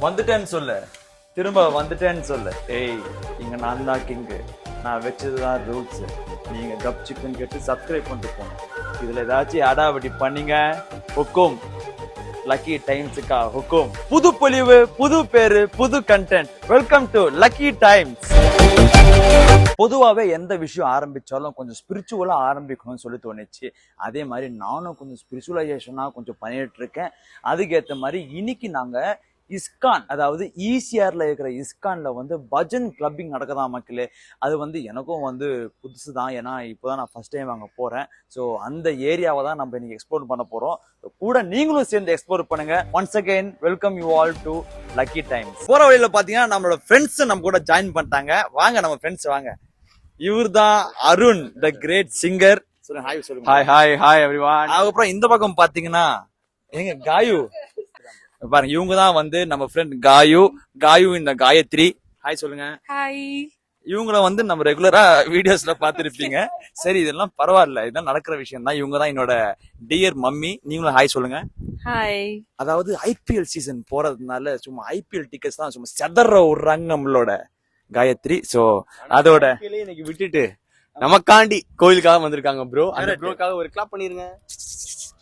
வந்துட்டேன்னு சொல்லு, திரும்ப வந்துட்டேன்னு சொல்லு. ஏய், இங்க நான் தான் கிங்கு, நான் வச்சதுதான் ரூல்ஸ். நீங்க கப் சிக்கன் கேட்டு சப்ஸ்கிரைப் பண்ணிட்டு போங்க. இதுல ஏதாச்சும் அடாவடி பண்ணீங்க, ஹுக்கும் லக்கி டைம்ஸுக்கா ஹுக்கும். புது பொலிவு, புது பேரு, புது content. Welcome to lucky times. பொதுவாகவே எந்த விஷயம் ஆரம்பிச்சாலும் கொஞ்சம் ஸ்பிரிச்சுவலா ஆரம்பிக்கணும்னு சொல்லி தோணுச்சு. அதே மாதிரி நானும் கொஞ்சம் ஸ்பிரிச்சுவலைசேஷனா கொஞ்சம் பண்ணிட்டு இருக்கேன். அதுக்கேற்ற மாதிரி இன்னைக்கு நாங்க இஸ்கான், அதாவது ஈசிஆர்ல இருக்கிற இஸ்கான்ல வந்து பஜன் கிளப்பிங் நடக்குதா மக்களே. அது வந்து எனக்கும் வந்து புதுசு தான், ஏன்னா இப்போதான் நான் ஃபர்ஸ்ட் டைம் அங்கே போறேன். ஸோ அந்த ஏரியாவை தான் நம்ம இன்னைக்கு எக்ஸ்ப்ளோர் பண்ண போறோம். கூட நீங்களும் சேர்ந்து எக்ஸ்ப்ளோர் பண்ணுங்க. Once again welcome you all to lucky times. போற வழியில பாத்தீங்கன்னா நம்மளோட ஃப்ரெண்ட்ஸ் நம்ம கூட ஜாயின் பண்ணிட்டாங்க. வாங்க நம்ம ஃப்ரெண்ட்ஸ் வாங்க. இவர் தான் அருண், த கிரேட் சிங்கர். சொல்லுங்க, ஹாய் சொல்லுங்க. Hi hi hi everyone. அதுக்கப்புறம் இந்த பக்கம் பாத்தீங்கன்னா எங்க காயு பாருங்க, இவங்க தான் வந்து நம்ம ஃப்ரெண்ட் காயு இந்த காயத்ரி. ஹாய் சொல்லுங்க. ஹாய். இவங்கள வந்து நம்ம ரெகுலரா வீடியோஸ்ல பாத்துருப்பீங்க. சரி, இதெல்லாம் பரவாயில்ல, இதெல்லாம் நடக்கிற விஷயம் தான். இவங்க தான் என்னோட டியர் மம்மி. நீங்களும் ஹாய் சொல்லுங்க. ஹாய். அதாவது ஐபிஎல் சீசன் போறதுனால சும்மா ஐபிஎல் டிக்கெட்ஸ் தான் சும்மா செதற விடுறாங்க நம்மளோட காயத்ரி. சோ அதோட இன்னைக்கு விட்டுட்டு நமக்காண்டி கோயிலுக்காக வந்திருக்காங்க ப்ரோ. அந்த ப்ரோக்காக ஒரு கிளாப் பண்ணிருங்க.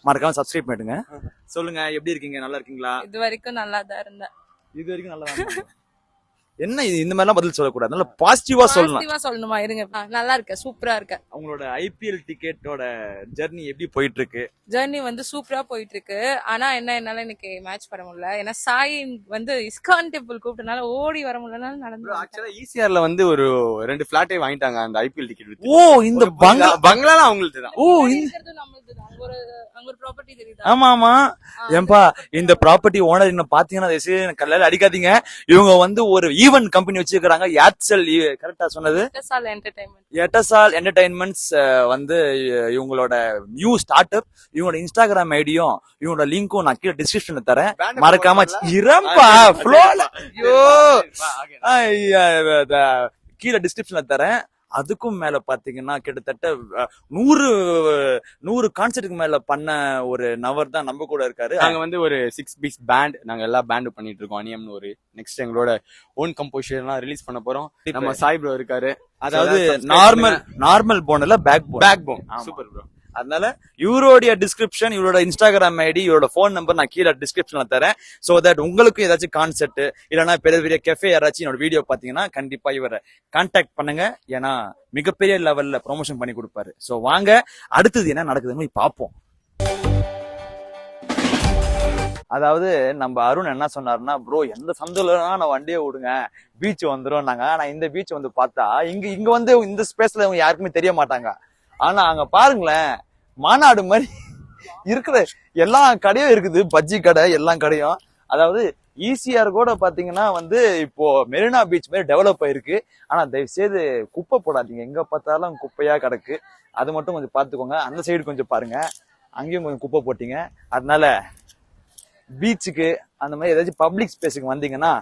மறக்காம சப்ஸ்கிரைப் பண்ணிடுங்க. சொல்லுங்க, எப்படி இருக்கீங்க? நல்லா இருக்கீங்களா? இது வரைக்கும் நல்லா தான் இருந்தேன். இது வரைக்கும் நல்லா தான். என்ன இது இந்த மாதிரிலாம் பதில் சொல்லக்கூடாது, நல்லா பாசிட்டிவா சொல்லணும். பாசிட்டிவா சொல்லணுமா? இருங்க. நல்லா இருக்க, சூப்பரா இருக்க. அவங்களோட ஐபிஎல் டிக்கெட்டோட ஜர்னி எப்படி போயிட்டு இருக்கு? ஜர்னி வந்து சூப்பரா போயிட்டு இருக்கு. ஆனா என்னால எனக்கு மேட்ச் பண்ண முடியல. ஏன்னா சாய் வந்து இஸ்கான் டெம்பிள் கூப்பிட்டனால ஓடி வர முடியலனால நடந்து. ஆக்சுவலா ஈசிஆர்ல வந்து ஒரு 2 பிளாட்டே வாங்கிட்டாங்க அந்த ஐபிஎல் டிக்கெட். ஓ, இந்த பங்களா அவங்களுக்கு தான். ஓ, இந்த நம்மளுது தான். அங்க ஒரு ப்ராப்பர்ட்டி தெரியுதா? ஆமா ஆமா. ஏன்பா, இந்த ப்ராப்பர்ட்டி ஓனர் என்ன பாத்தீங்கன்னா கல்யாணம் அடிக்காதீங்க. இவங்க வந்து ஒரு ஈவென்ட் கம்பெனி வச்சிருக்காங்க. ஏர்செல், கரெக்டா சொன்னது? எட்டசால் என்டர்டைன்மெண்ட்ஸ் வந்து இவங்களோட நியூ ஸ்டார்ட் அப். இவங்களோட இன்ஸ்டாகிராம் ஐடியும் இவங்களோட லிங்க்கும் நான் கீழே டிஸ்கிரிப்ஷன்ல தரேன். மறக்காம இரம்பா ஃப்ளோல கீழே டிஸ்கிரிப்ஷன்ல தரேன். அதுக்கும் மேல பாத்தீங்கன்னா கிட்டத்தட்ட 100 கான்சர்ட்டுக்கு மேல பண்ண ஒரு நபர் தான் நம்ம கூட இருக்காரு. நாங்க வந்து ஒரு 6 பீஸ் பேண்ட், நாங்க எல்லா பேண்டும் பண்ணிட்டு இருக்கோம். அனியம்னு ஒரு நெக்ஸ்ட் எங்களோட ஓன் கம்போசிஷன் எல்லாம் ரிலீஸ் பண்ண போறோம். நம்ம சாய் ப்ரோ இருக்காரு. அதாவது நார்மல் போன்ல பேக் போன். Super bro. அதனால இவரோட டிஸ்கிரிப்ஷன், இவரோட இன்ஸ்டாகிராம் ஐடி, இவரோட போன் நம்பர் நான் கீழே டிஸ்கிரிப்ஷன்ல தரேன். சோ தட் உங்களுக்கு ஏதாச்சும் கான்செப்ட் இல்லைன்னா பெரிய பெரிய கெஃபே யாராச்சும் என்னோட வீடியோ பாத்தீங்கன்னா கண்டிப்பா இவரை கான்டாக்ட் பண்ணுங்க. ஏன்னா மிகப்பெரிய லெவல்ல ப்ரொமோஷன் பண்ணி கொடுப்பாரு. சோ வாங்க, அடுத்தது என்ன நடக்குதுன்னு பாப்போம். அதாவது நம்ம அருண் என்ன சொன்னாருன்னா, ப்ரோ எந்த சந்தையிலனா நான் வண்டியை விடுங்க, பீச் வந்துடும் நாங்க. ஆனா இந்த பீச் வந்து பார்த்தா இங்க வந்து இந்த ஸ்பேஸ்ல இவங்க யாருக்குமே தெரிய மாட்டாங்க. ஆனா அங்க பாருங்களேன், மாநாடு மாதிரி இருக்கிற எல்லா கடையும் இருக்குது, பஜ்ஜி கடை எல்லா கடையும். அதாவது ஈசிஆர் கூட பாத்தீங்கன்னா வந்து இப்போ மெரினா பீச் மாதிரி டெவலப் ஆயிருக்கு. ஆனா தயவு செய்து குப்பை போடாதீங்க, எங்க பார்த்தாலும் குப்பையா கிடக்கு. அது மட்டும் கொஞ்சம் பாத்துக்கோங்க. அந்த சைடு கொஞ்சம் பாருங்க, அங்கேயும் கொஞ்சம் குப்பை போட்டீங்க. அதனால பீச்சுக்கு அந்த மாதிரி ஏதாச்சும் பப்ளிக் ஸ்பேஸுக்கு வந்தீங்கன்னா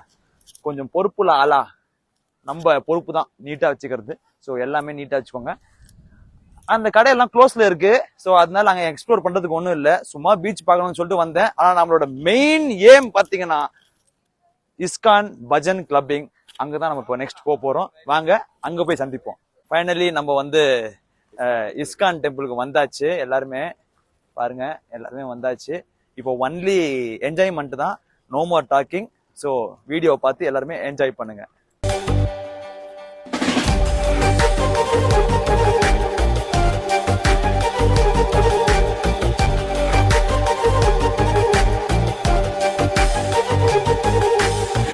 கொஞ்சம் பொறுப்புல ஆளா, நம்ம பொறுப்பு தான் நீட்டா வச்சுக்கிறது. ஸோ எல்லாமே நீட்டா வச்சுக்கோங்க. அந்த கடையெல்லாம் க்ளோஸ்ல இருக்கு. ஸோ அதனால அங்க எக்ஸ்ப்ளோர் பண்றதுக்கு ஒன்றும் இல்லை, சும்மா பீச் பார்க்கணும்னு சொல்லிட்டு வந்தேன். ஆனா நம்மளோட மெயின் ஏம் பாத்தீங்கன்னா இஸ்கான் பஜன் கிளப்பிங். அங்கதான் நம்ம இப்போ நெக்ஸ்ட் போறோம். வாங்க அங்க போய் சந்திப்போம். ஃபைனலி நம்ம வந்து இஸ்கான் டெம்பிளுக்கு வந்தாச்சு. எல்லாருமே பாருங்க, எல்லாருமே வந்தாச்சு. இப்போ ஒன்லி என்ஜாய்மெண்ட் தான், no more talking. So video பார்த்து எல்லாருமே என்ஜாய் பண்ணுங்க.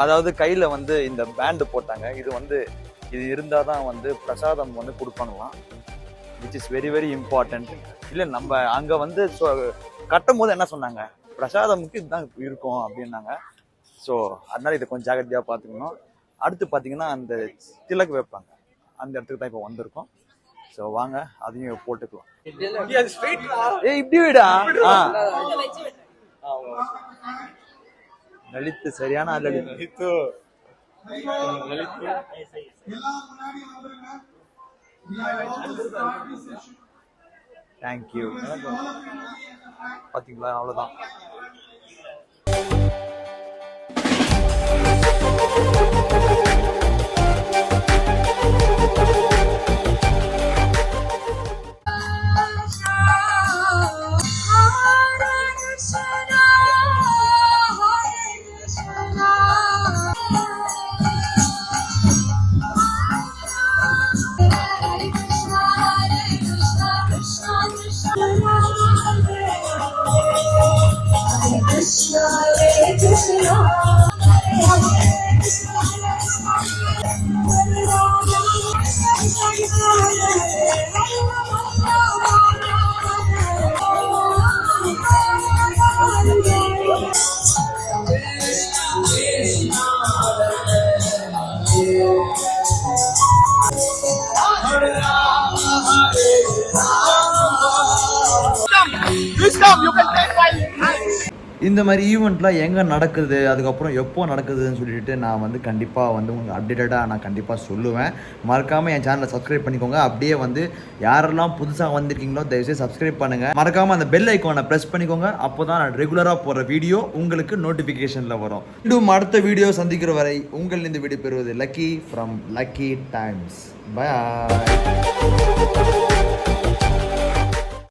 அதாவது கையில வந்து இந்த பேண்ட் போட்டாங்க. இது இருந்தாதான் வந்து பிரசாதம் வந்து கொடுப்பாங்களாம், which is very very important. இல்ல நம்ம அங்க வந்து கட்டும் போது என்ன சொன்னாங்க, பிரசாதமுக்கு இதுதான் இருக்கும் அப்படின்னாங்க. ஸோ அதனால இதை கொஞ்சம் ஜாகிரதையா பார்த்துக்கணும். அடுத்து பாத்தீங்கன்னா அந்த திலக்கு வைப்பாங்க, அந்த இடத்துக்கு தான் இப்போ வந்திருக்கோம். ஸோ வாங்க அதையும் போட்டுக்கலாம். இப்படி விடா லலித், சரியான லலித். தேங்க்யூ. பாத்தீங்களா, அவ்வளவுதான். இந்த மாதிரி ஈவெண்ட்லாம் எங்கே நடக்குது, அதுக்கப்புறம் எப்போ நடக்குதுன்னு சொல்லிட்டு நான் வந்து கண்டிப்பாக வந்து உங்களுக்கு அப்டேட்டடாக நான் கண்டிப்பாக சொல்லுவேன். மறக்காமல் என் சேனலை சப்ஸ்கிரைப் பண்ணிக்கோங்க. அப்படியே வந்து யாரெல்லாம் புதுசாக வந்திருக்கீங்களோ தயவுசெய்து சப்ஸ்கிரைப் பண்ணுங்கள். மறக்காமல் அந்த பெல் ஐக்கானை ப்ரெஸ் பண்ணிக்கோங்க. அப்போ தான் நான் ரெகுலராக போகிற வீடியோ உங்களுக்கு நோட்டிஃபிகேஷனில் வரும். மீண்டும் அடுத்த வீடியோ சந்திக்கிற வரை உங்கள் இந்த வீடியோ பெறுவது lucky from lucky times. By.